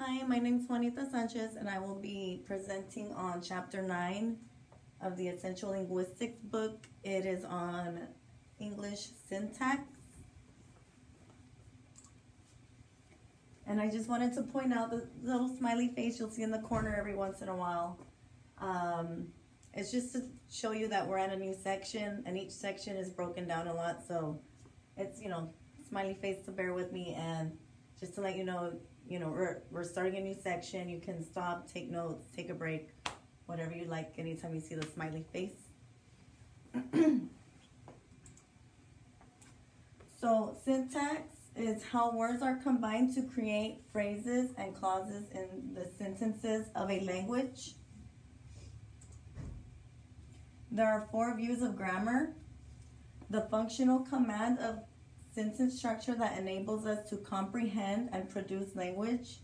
Hi, my name is Juanita Sanchez, and I will be presenting on Chapter 9 of the Essential Linguistics book. It is on English syntax. And I just wanted to point out the little smiley face you'll see in the corner every once in a while. It's just to show you that we're at a new section, and each section is broken down a lot, so it's, smiley face to bear with me, and just to let you know, we're starting a new section. You can stop, take notes, take a break, whatever you like anytime you see the smiley face. So syntax is how words are combined to create phrases and clauses in the sentences of a language. There are 4 views of grammar. The functional command of sentence structure that enables us to comprehend and produce language.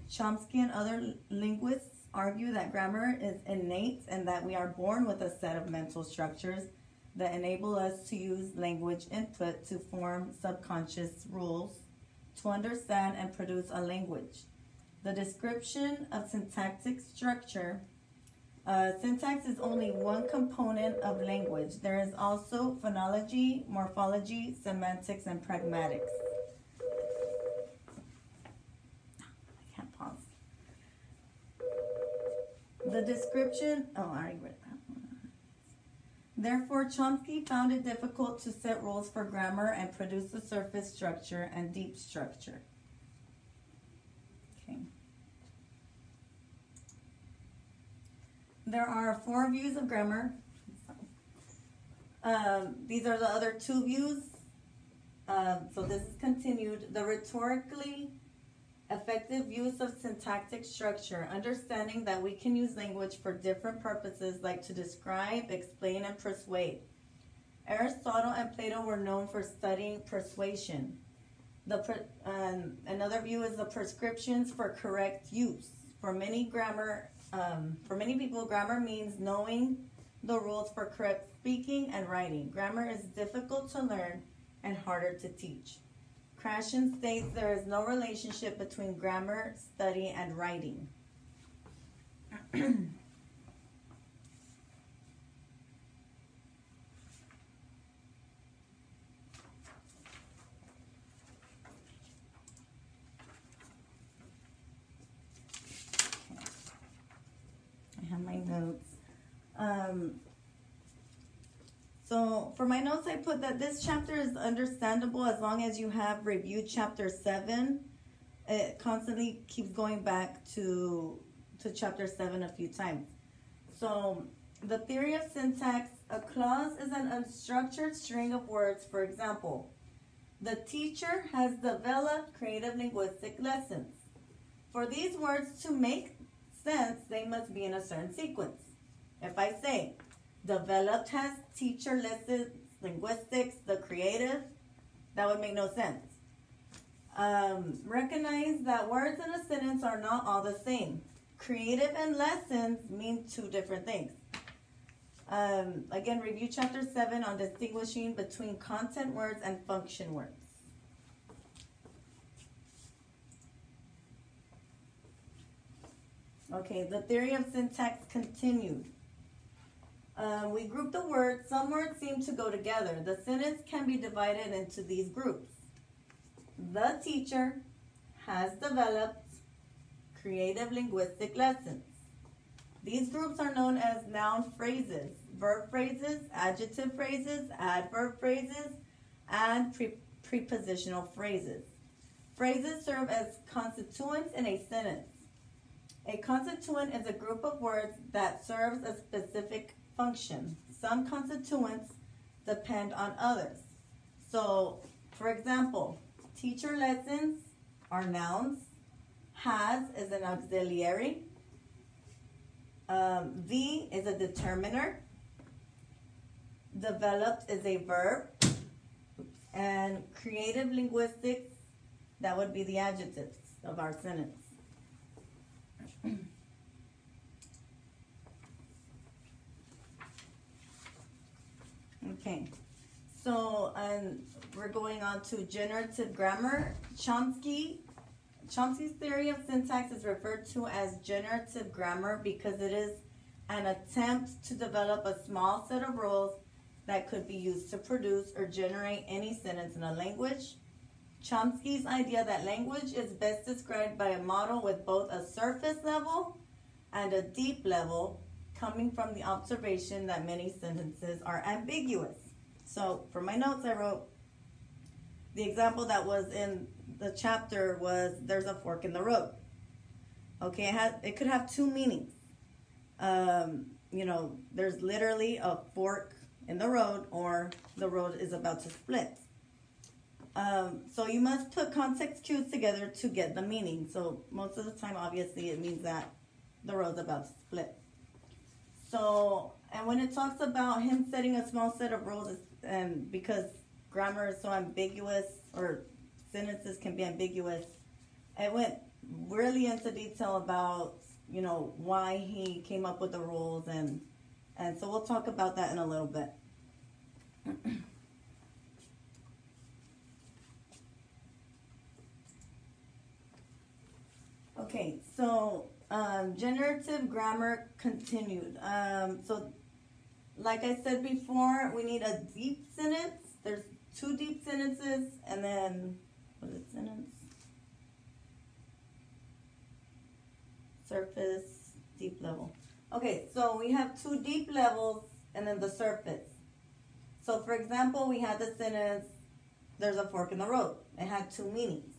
Chomsky and other linguists argue that grammar is innate and that we are born with a set of mental structures that enable us to use language input to form subconscious rules to understand and produce a language. The description of syntactic structure. Syntax is only one component of language. There is also phonology, morphology, semantics, and pragmatics. I can't pause. The description, I already read that one. Therefore, Chomsky found it difficult to set rules for grammar and produce a surface structure and deep structure. Okay. There are 4 views of grammar. These are the other 2 views. So this is continued. The rhetorically effective use of syntactic structure, understanding that we can use language for different purposes like to describe, explain, and persuade. Aristotle and Plato were known for studying persuasion. Another view is the prescriptions for correct use. For many people, grammar means knowing the rules for correct speaking and writing. Grammar is difficult to learn and harder to teach. Krashen states there is no relationship between grammar, study, and writing. I have my notes. So for my notes, I put that this chapter is understandable as long as you have reviewed chapter 7. It constantly keeps going back to chapter 7 a few times. So the theory of syntax, a clause is an unstructured string of words. For example, the teacher has developed creative linguistic lessons. For these words to make sense, they must be in a certain sequence. If I say, developed has teacher lessons, linguistics, the creative, that would make no sense. Recognize that words in a sentence are not all the same. Creative and lessons mean 2 different things. Again, review chapter 7 on distinguishing between content words and function words. Okay, the theory of syntax continued. We group the words. Some words seem to go together. The sentence can be divided into these groups. The teacher has developed creative linguistic lessons. These groups are known as noun phrases, verb phrases, adjective phrases, adverb phrases, and prepositional phrases. Phrases serve as constituents in a sentence. A constituent is a group of words that serves a specific function. Some constituents depend on others. So, for example, teacher lessons are nouns. Has is an auxiliary. The is a determiner. Developed is a verb. And creative linguistics, that would be the adjectives of our sentence. Okay, so we're going on to generative grammar. Chomsky Chomsky's theory of syntax is referred to as generative grammar because it is an attempt to develop a small set of rules that could be used to produce or generate any sentence in a language. Chomsky's idea that language is best described by a model with both a surface level and a deep level, coming from the observation that many sentences are ambiguous. So for my notes, I wrote the example that was in the chapter was there's a fork in the road. Okay, it could have two meanings. There's literally a fork in the road, or the road is about to split. So you must put context cues together to get the meaning. So most of the time, obviously, it means that the road's about to split. So, and when it talks about him setting a small set of rules, and because grammar is so ambiguous, or sentences can be ambiguous, it went really into detail about, why he came up with the rules, and so we'll talk about that in a little bit. Okay, so generative grammar continued. So like I said before, we need a deep sentence. There's two deep sentences, and then, what is sentence? Surface, deep level. Okay, so we have two deep levels and then the surface. So for example, we had the sentence, there's a fork in the road. It had two meanings.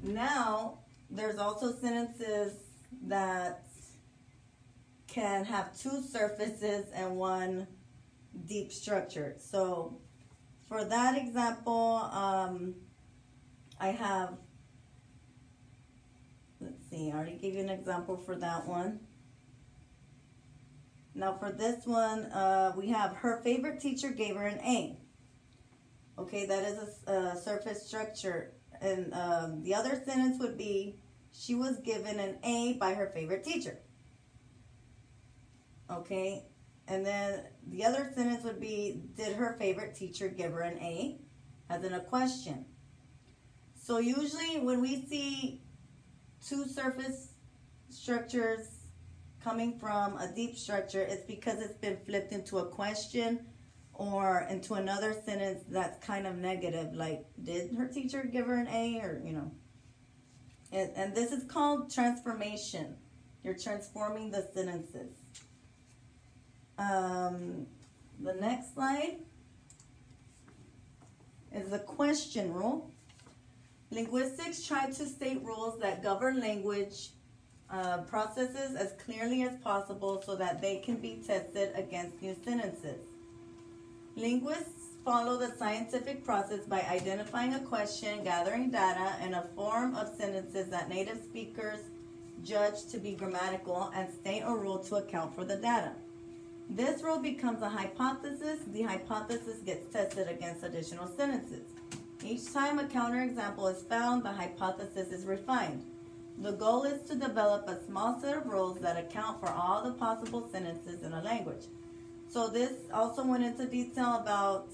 Now, there's also sentences that can have two surfaces and one deep structure. So for that example, I have, let's see, I already gave you an example for that one. Now for this one, we have her favorite teacher gave her an A. Okay, that is a surface structure. And the other sentence would be, she was given an A by her favorite teacher. Okay, and then the other sentence would be, did her favorite teacher give her an A? As in a question. So usually when we see two surface structures coming from a deep structure, it's because it's been flipped into a question or into another sentence that's kind of negative, like, did her teacher give her an A? Or, and this is called transformation. You're transforming the sentences. The next slide is the question rule. Linguistics try to state rules that govern language processes as clearly as possible so that they can be tested against new sentences. Linguists follow the scientific process by identifying a question, gathering data, and a form of sentences that native speakers judge to be grammatical, and state a rule to account for the data. This rule becomes a hypothesis. The hypothesis gets tested against additional sentences. Each time a counterexample is found, the hypothesis is refined. The goal is to develop a small set of rules that account for all the possible sentences in a language. So this also went into detail about,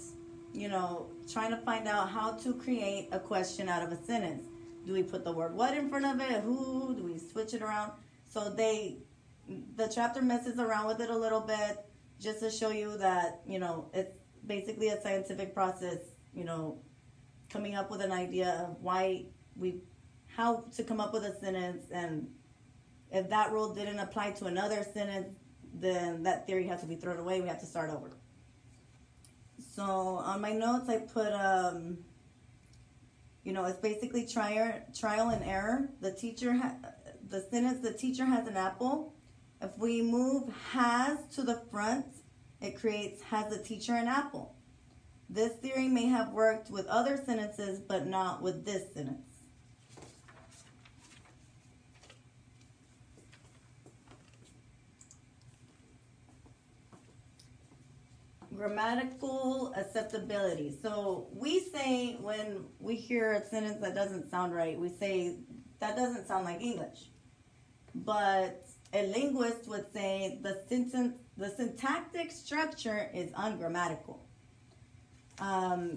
trying to find out how to create a question out of a sentence. Do we put the word what in front of it? Who? Do we switch it around? So the chapter messes around with it a little bit just to show you that, it's basically a scientific process, coming up with an idea of how to come up with a sentence, and if that rule didn't apply to another sentence, then that theory has to be thrown away. We have to start over. So on my notes, I put, it's basically trial and error. The sentence, the teacher has an apple. If we move has to the front, it creates has the teacher an apple. This theory may have worked with other sentences, but not with this sentence. Grammatical acceptability. So we say when we hear a sentence that doesn't sound right, we say that doesn't sound like English. But a linguist would say the syntactic structure is ungrammatical.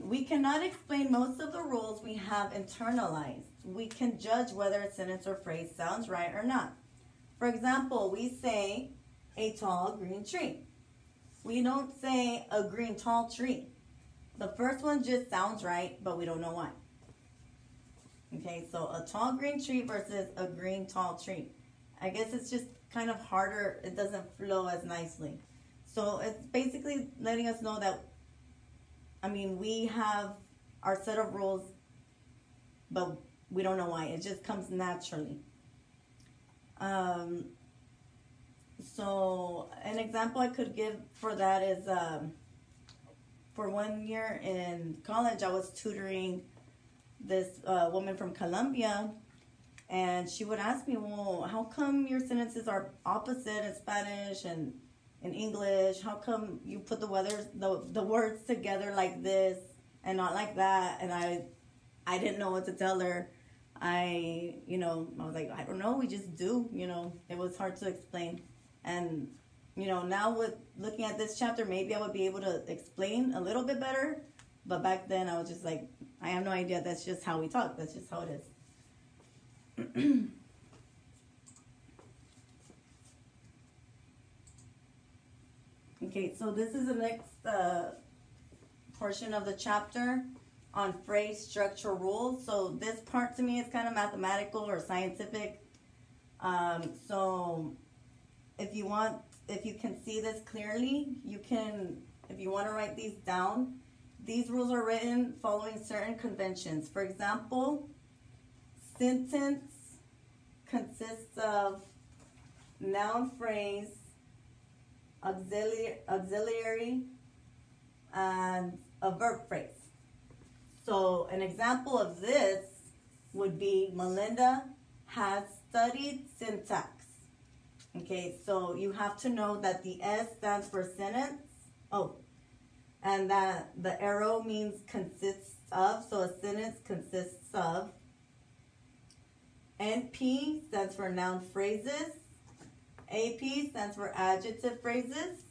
We cannot explain most of the rules we have internalized. We can judge whether a sentence or phrase sounds right or not. For example, we say a tall green tree. We don't say a green tall tree. The first one just sounds right, but we don't know why. Okay, so a tall green tree versus a green tall tree. I guess it's just kind of harder. It doesn't flow as nicely. So it's basically letting us know that, we have our set of rules, but we don't know why. It just comes naturally. So an example I could give for that is, for 1 year in college, I was tutoring this woman from Colombia, and she would ask me, well, how come your sentences are opposite in Spanish and in English? How come you put the words together like this and not like that? And I didn't know what to tell her. I was like, I don't know, we just do, it was hard to explain. And, now with looking at this chapter, maybe I would be able to explain a little bit better. But back then I was just like, I have no idea. That's just how we talk. That's just how it is. Okay, so this is the next portion of the chapter on phrase structure rules. So this part to me is kind of mathematical or scientific. So if you can see this clearly, if you want to write these down, these rules are written following certain conventions. For example, sentence consists of noun phrase, auxiliary, and a verb phrase. So an example of this would be Melinda has studied syntax. Okay, so you have to know that the S stands for sentence. And that the arrow means consists of. So a sentence consists of. NP stands for noun phrases. AP stands for adjective phrases.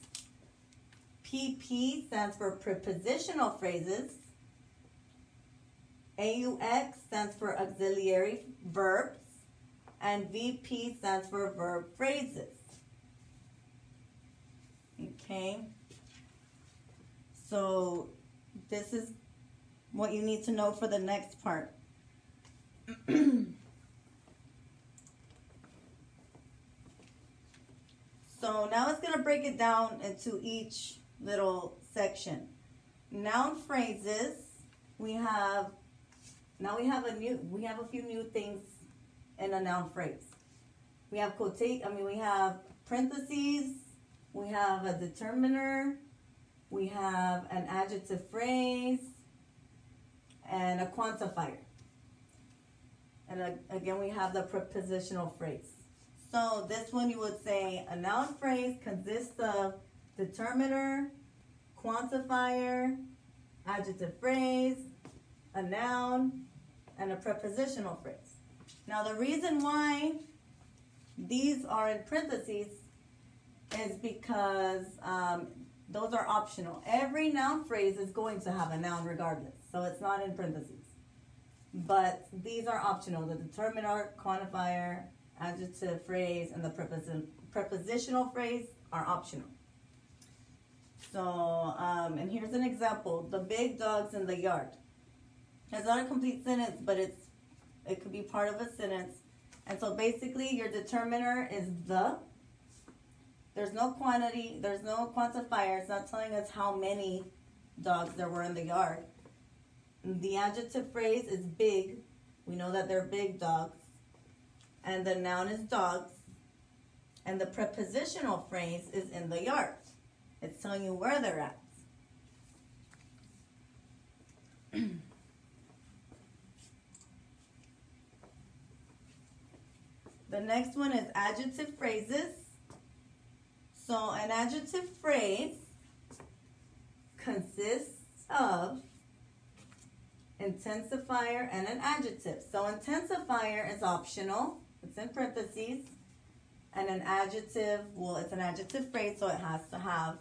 PP stands for prepositional phrases. AUX stands for auxiliary verbs. And VP stands for verb phrases. Okay. So this is what you need to know for the next part. So now it's going to break it down into each little section. Noun phrases, we have a few new things in a noun phrase. We have we have parentheses, we have a determiner, we have an adjective phrase, and a quantifier. And again, we have the prepositional phrase. So this one you would say a noun phrase consists of determiner, quantifier, adjective phrase, a noun, and a prepositional phrase. Now the reason why these are in parentheses is because those are optional. Every noun phrase is going to have a noun regardless, so it's not in parentheses. But these are optional. The determiner, quantifier, adjective phrase, and the prepositional phrase are optional. So, and here's an example. The big dog's in the yard. It's not a complete sentence, but it could be part of a sentence. And so basically your determiner is the. There's no quantity, there's no quantifier. It's not telling us how many dogs there were in the yard. The adjective phrase is big. We know that they're big dogs. And the noun is dogs. And the prepositional phrase is in the yard. It's telling you where they're at. The next one is adjective phrases. So an adjective phrase consists of intensifier and an adjective. So intensifier is optional. It's in parentheses. And an adjective, well, it's an adjective phrase, so it has to have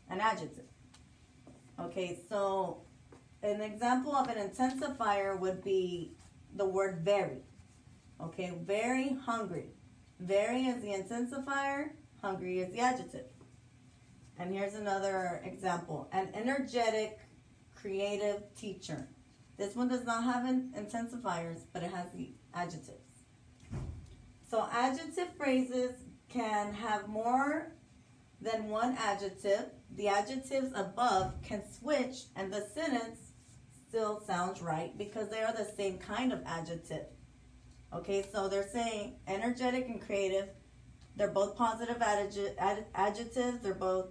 an adjective. Okay, so an example of an intensifier would be the word very. Okay, very hungry. Very is the intensifier, hungry is the adjective. And here's another example. An energetic, creative teacher. This one does not have intensifiers, but it has the adjectives. So adjective phrases can have more than one adjective. The adjectives above can switch and the sentence still sounds right because they are the same kind of adjective. Okay, so they're saying energetic and creative. They're both positive adjectives. They're both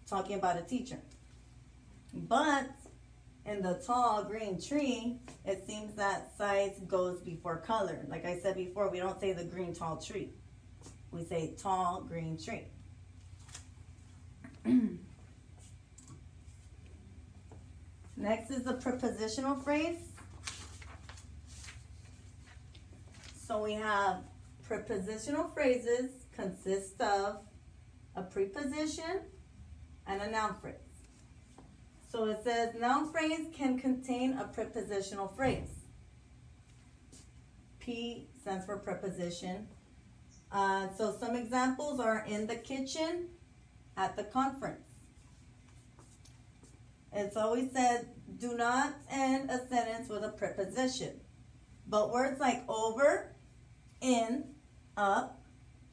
talking about a teacher. But in the tall green tree, it seems that size goes before color. Like I said before, we don't say the green tall tree. We say tall green tree. Next is the prepositional phrase. So we have prepositional phrases consist of a preposition and a noun phrase. So it says noun phrase can contain a prepositional phrase. P stands for preposition. So some examples are in the kitchen, at the conference. It's always said, do not end a sentence with a preposition. But words like over, in, up,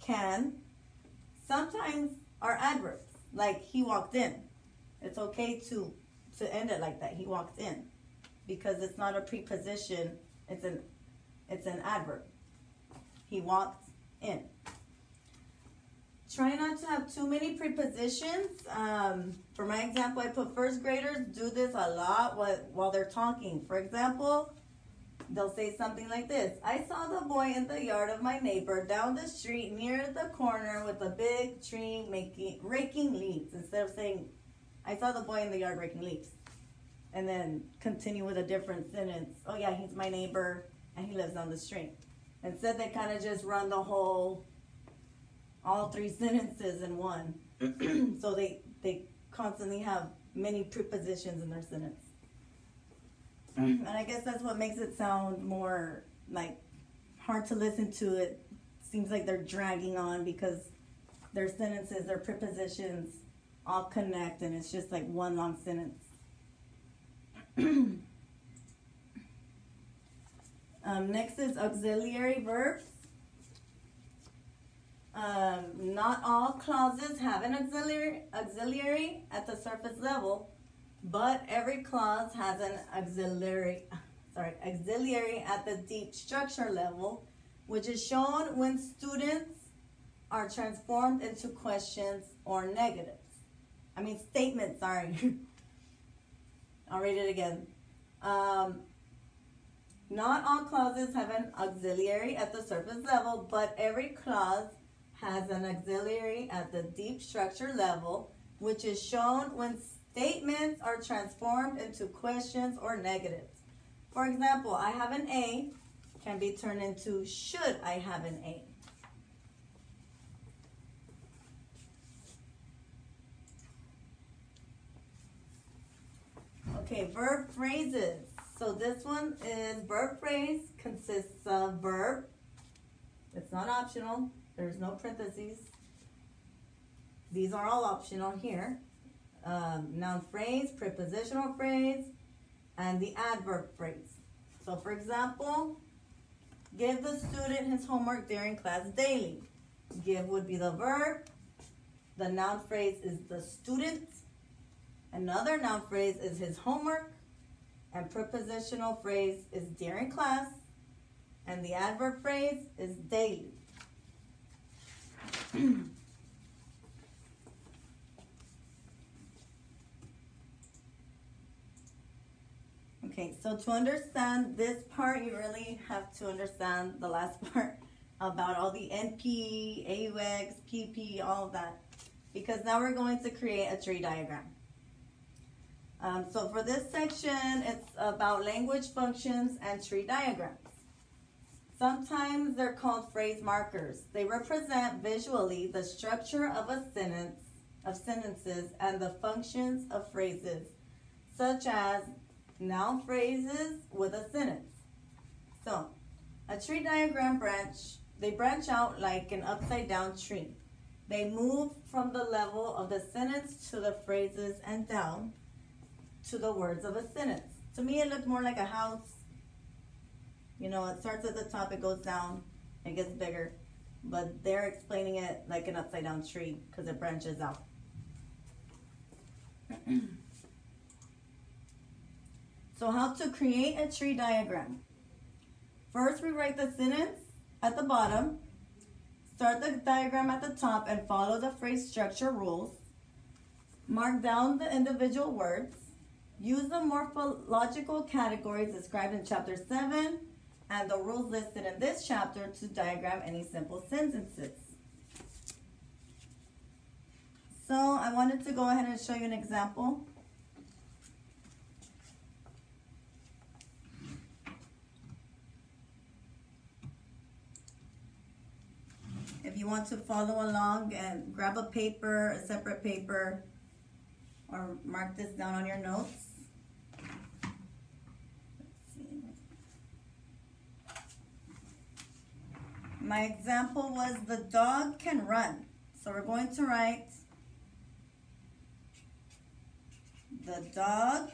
can, sometimes are adverbs. Like he walked in. It's okay to end it like that. He walked in. Because it's not a preposition, it's an adverb. He walked in. Try not to have too many prepositions. For my example, I put first graders do this a lot while they're talking. For example, they'll say something like this. I saw the boy in the yard of my neighbor down the street near the corner with a big tree raking leaves. Instead of saying, I saw the boy in the yard raking leaves. And then continue with a different sentence. Oh yeah, he's my neighbor and he lives down the street. Instead, they kind of just run the all three sentences in one. So they constantly have many prepositions in their sentence. And I guess that's what makes it sound more like hard to listen to. It seems like they're dragging on because their sentences, their prepositions all connect and it's just like one long sentence. Next is auxiliary verbs. Not all clauses have an auxiliary at the surface level, but every clause has an auxiliary at the deep structure level, which is shown when students are transformed into questions or statements, sorry. I'll read it again. Not all clauses have an auxiliary at the surface level, but every clause has an auxiliary at the deep structure level, which is shown when statements are transformed into questions or negatives. For example, I have an A can be turned into should I have an A. Okay, verb phrases. So this one is verb phrase, consists of verb. It's not optional. There's no parentheses. These are all optional here. Noun phrase, prepositional phrase, and the adverb phrase. So for example, give the student his homework during class daily. Give would be the verb. The noun phrase is the student. Another noun phrase is his homework. And prepositional phrase is during class. And the adverb phrase is daily. Okay, so to understand this part, you really have to understand the last part about all the NP, AUX, PP, all of that. Because now we're going to create a tree diagram. So for this section, it's about language functions and tree diagrams. Sometimes they're called phrase markers. They represent visually the structure of a sentence, of sentences, and the functions of phrases, such as noun phrases with a sentence. So, a tree diagram they branch out like an upside down tree. They move from the level of the sentence to the phrases and down to the words of a sentence. To me, it looked more like a house. You know, it starts at the top, it goes down, it gets bigger. But they're explaining it like an upside down tree because it branches out. So how to create a tree diagram. First, we write the sentence at the bottom, start the diagram at the top, and follow the phrase structure rules. Mark down the individual words. Use the morphological categories described in Chapter 7 and the rules listed in this chapter to diagram any simple sentences. So I wanted to go ahead and show you an example. If you want to follow along and grab a paper, a separate paper, or mark this down on your notes. My example was the dog can run. So we're going to write the dog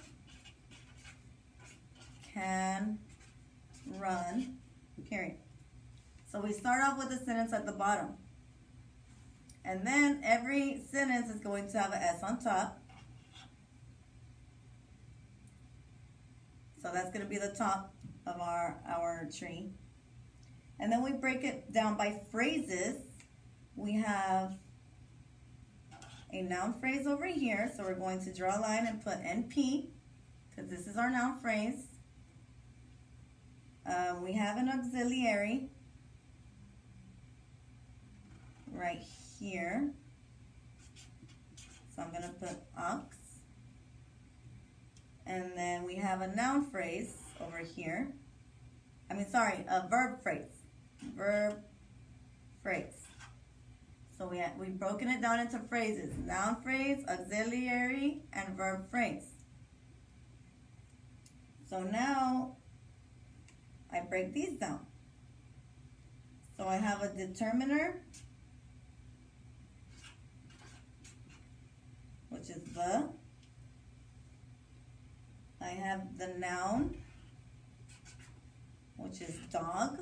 can run, period. So we start off with a sentence at the bottom. And then every sentence is going to have an S on top. So that's going to be the top of our tree. And then we break it down by phrases. We have a noun phrase over here. So we're going to draw a line and put NP, because this is our noun phrase. We have an auxiliary right here. So I'm going to put aux. And then we have a noun phrase over here. A verb phrase. Verb phrase. So we've broken it down into phrases. Noun phrase, auxiliary, and verb phrase. So now I break these down. So I have a determiner, which is the. I have the noun, which is dog.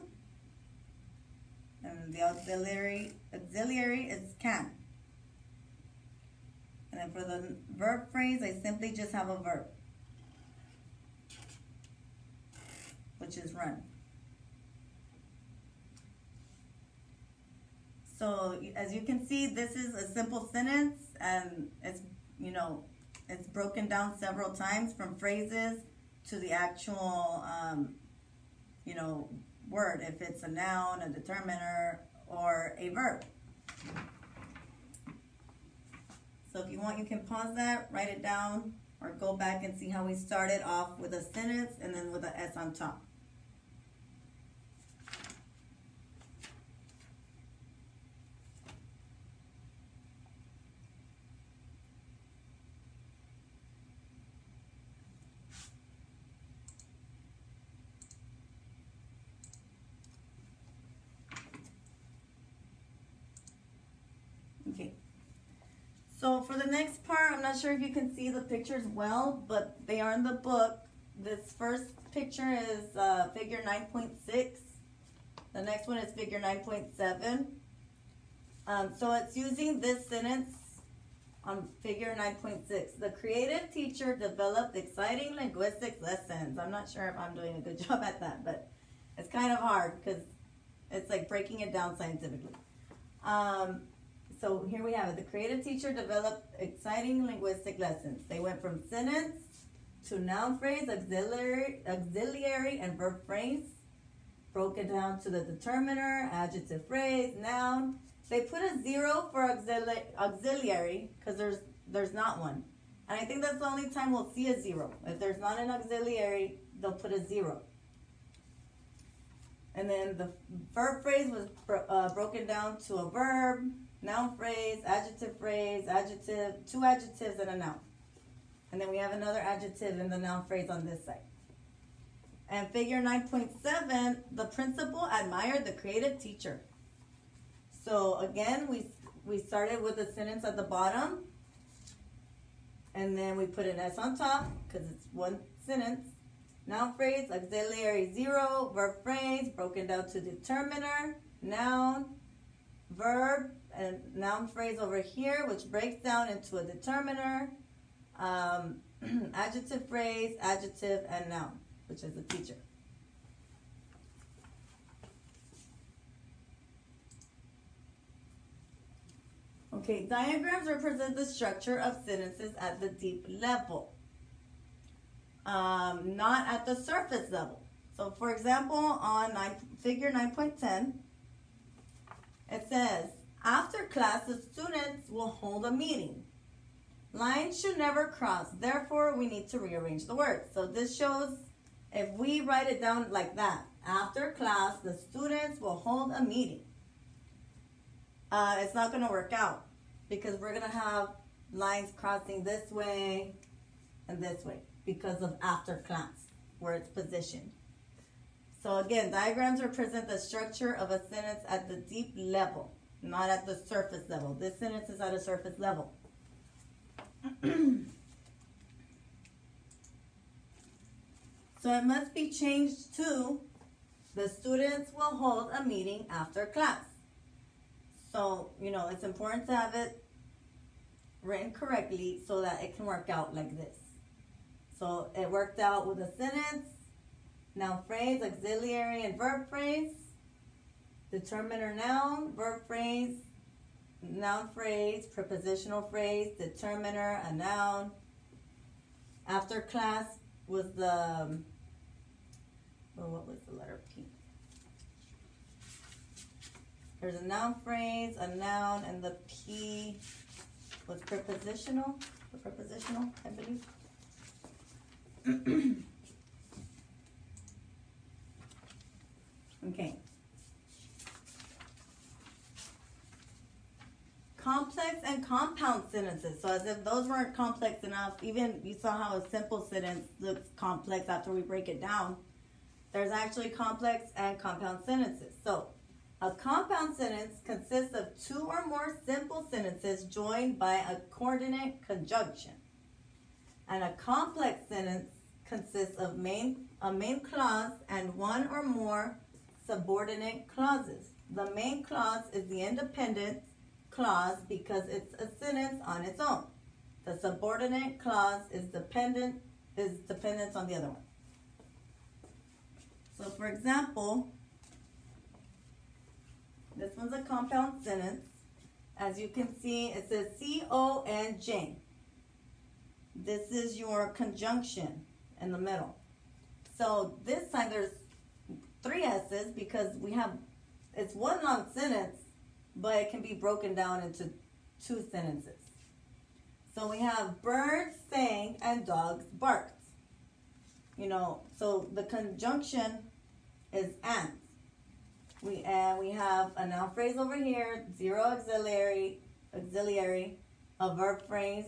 And the auxiliary is can. And then for the verb phrase, I simply just have a verb, which is run. So as you can see, this is a simple sentence, and it's broken down several times from phrases to the actual word, if it's a noun, a determiner, or a verb. So if you want, you can pause that, write it down, or go back and see how we started off with a sentence and then with an S on top. Okay, so for the next part, I'm not sure if you can see the pictures well, but they are in the book. This first picture is figure 9.6. The next one is figure 9.7. So it's using this sentence on figure 9.6. The creative teacher developed exciting linguistic lessons. I'm not sure if I'm doing a good job at that, but it's kind of hard because it's like breaking it down scientifically. So here we have it. The creative teacher developed exciting linguistic lessons. They went from sentence to noun phrase, auxiliary, and verb phrase. Broke it down to the determiner, adjective phrase, noun. They put a 0 for auxiliary because there's not one. And I think that's the only time we'll see a 0. If there's not an auxiliary, they'll put a 0. And then the verb phrase was broken down to a verb, noun phrase, adjective, 2 adjectives, and a noun. And then we have another adjective in the noun phrase on this side. And figure 9.7, the principal admired the creative teacher. So again, we started with a sentence at the bottom. And then we put an S on top because it's one sentence. Noun phrase, auxiliary 0, verb phrase, broken down to determiner, noun, verb, and noun phrase over here, which breaks down into a determiner, adjective phrase, adjective, and noun, which is the teacher. Okay, diagrams represent the structure of sentences at the deep level, not at the surface level. So, for example, on figure 9.10, it says, after class, the students will hold a meeting. Lines should never cross. Therefore, we need to rearrange the words. So this shows, if we write it down like that, after class, the students will hold a meeting. It's not going to work out because we're going to have lines crossing this way and this way because of after class, where it's positioned. So again, diagrams represent the structure of a sentence at the deep level, not at the surface level. This sentence is at a surface level. So it must be changed to, the students will hold a meeting after class. So, it's important to have it written correctly so that it can work out like this. So it worked out with a sentence, noun phrase, auxiliary, and verb phrase, determiner noun, verb phrase, noun phrase, prepositional phrase, determiner, a noun. After class was the, what was the letter P? There's a noun phrase, a noun, and the P was prepositional. The prepositional, I believe. Okay. Complex and compound sentences. So as if those weren't complex enough, even you saw how a simple sentence looks complex after we break it down. There's actually complex and compound sentences. So a compound sentence consists of two or more simple sentences joined by a coordinate conjunction. And a complex sentence consists of a main clause and one or more subordinate clauses. The main clause is the independent clause because it's a sentence on its own. The subordinate clause is dependent on the other one. So for example, this one's a compound sentence. As you can see, it says C-O-N-J. This is your conjunction in the middle. So this time there's 3 S's because it's one long sentence, but it can be broken down into 2 sentences. So we have birds sang and dogs barked. So the conjunction is and. We have a noun phrase over here, 0 auxiliary, a verb phrase,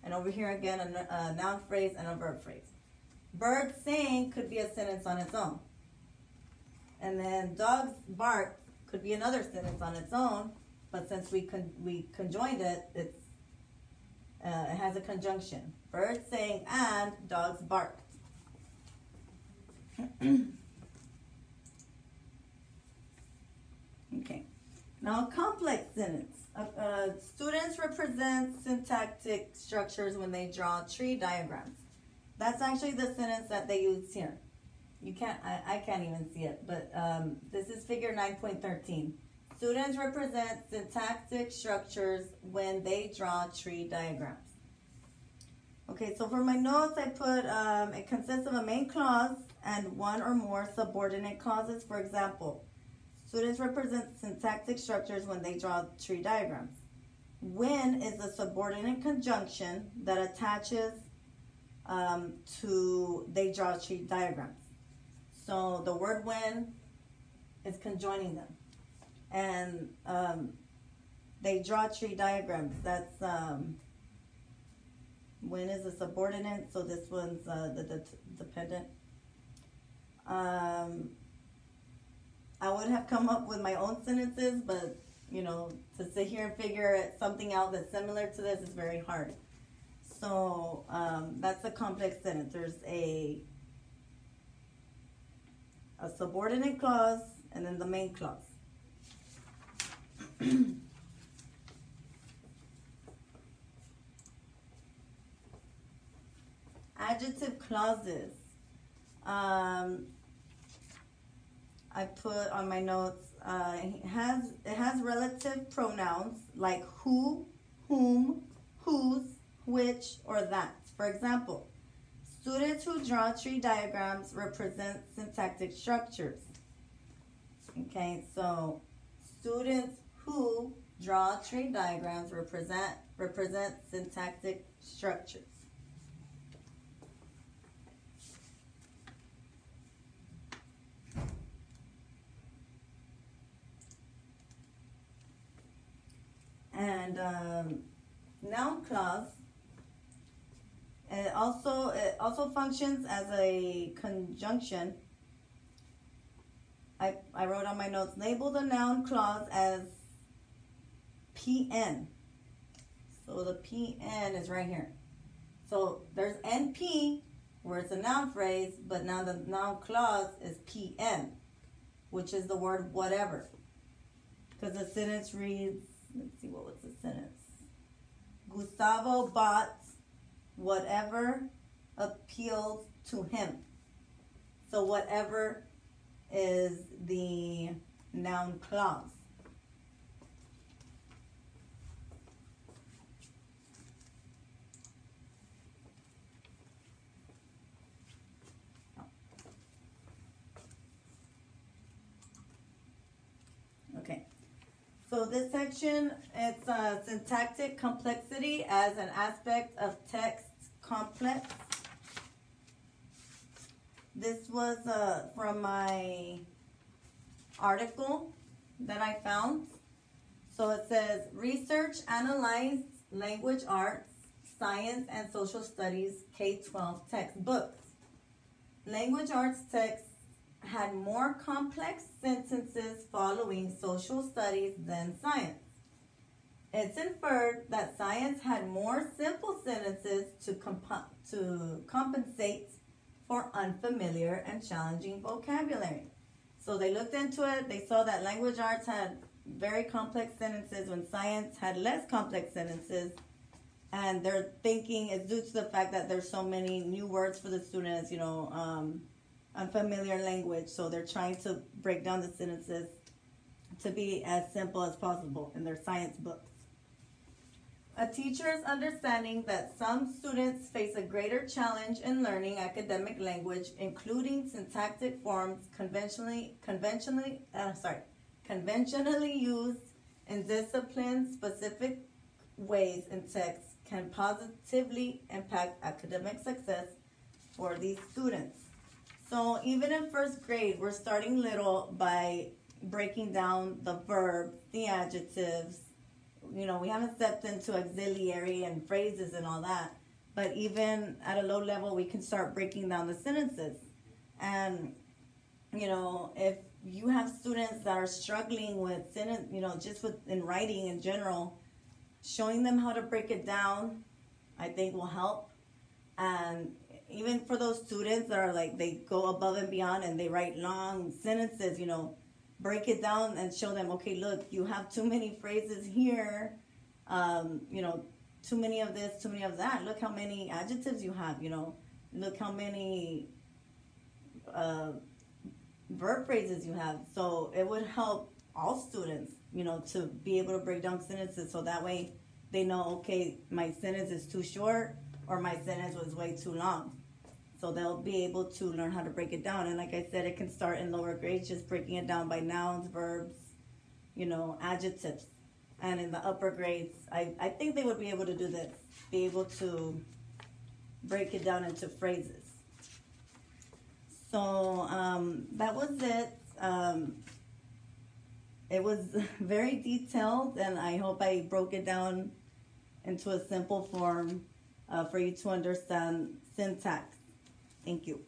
and over here again a noun phrase and a verb phrase. Birds sang could be a sentence on its own. And then dogs bark could be another sentence on its own, but since we conjoined it, it has a conjunction. Birds sang and dogs barked. Okay. Now, a complex sentence. Students represent syntactic structures when they draw tree diagrams. That's actually the sentence that they use here. I can't even see it, but this is figure 9.13. Students represent syntactic structures when they draw tree diagrams. Okay, so for my notes, I put it consists of a main clause and one or more subordinate clauses. For example, students represent syntactic structures when they draw tree diagrams. When is the subordinate conjunction that attaches to they draw tree diagrams. So the word when is conjoining them. And they draw tree diagrams. That's When is a subordinate, so this one's the dependent. I would have come up with my own sentences, but to sit here and figure something out that's similar to this is very hard. So that's a complex sentence. There's a subordinate clause and then the main clause. Adjective clauses. I put on my notes, it has relative pronouns like who, whom, whose, which, or that. For example, students who draw tree diagrams represent syntactic structures. Okay, so students who draw tree diagrams represent syntactic structures. And noun clause, it also functions as a conjunction. I wrote on my notes, label the noun clause as PN. So the PN is right here. So there's NP, where it's a noun phrase, but now the noun clause is PN, which is the word whatever. Because the sentence reads, let's see, what was the sentence? Gustavo bought whatever appealed to him. So whatever is the noun clause. Okay. So this section, it's syntactic complexity as an aspect of text complex. This was from my article that I found. So it says, research analyzed language arts, science, and social studies K-12 textbooks. Language arts texts had more complex sentences following social studies than science. It's inferred that science had more simple sentences to compensate for unfamiliar and challenging vocabulary. So they looked into it. They saw that language arts had very complex sentences when science had less complex sentences. And their thinking is due to the fact that there's so many new words for the students, unfamiliar language. So they're trying to break down the sentences to be as simple as possible in their science books. A teacher's understanding that some students face a greater challenge in learning academic language, including syntactic forms conventionally used in discipline-specific ways in text, can positively impact academic success for these students. So even in first grade, we're starting little by breaking down the verbs, the adjectives. We haven't stepped into auxiliary and phrases and all that. But even at a low level, we can start breaking down the sentences. And, if you have students that are struggling with sentence, just in writing in general, showing them how to break it down, I think will help. And even for those students that are they go above and beyond and they write long sentences, break it down and show them, okay, look, you have too many phrases here, too many of this, too many of that. Look how many adjectives you have, look how many verb phrases you have. So it would help all students, to be able to break down sentences so that way they know, okay, my sentence is too short or my sentence was way too long. So they'll be able to learn how to break it down. And like I said, it can start in lower grades, just breaking it down by nouns, verbs, adjectives. And in the upper grades, I think they would be able to do this, be able to break it down into phrases. So that was it. It was very detailed, and I hope I broke it down into a simple form for you to understand syntax. Thank you.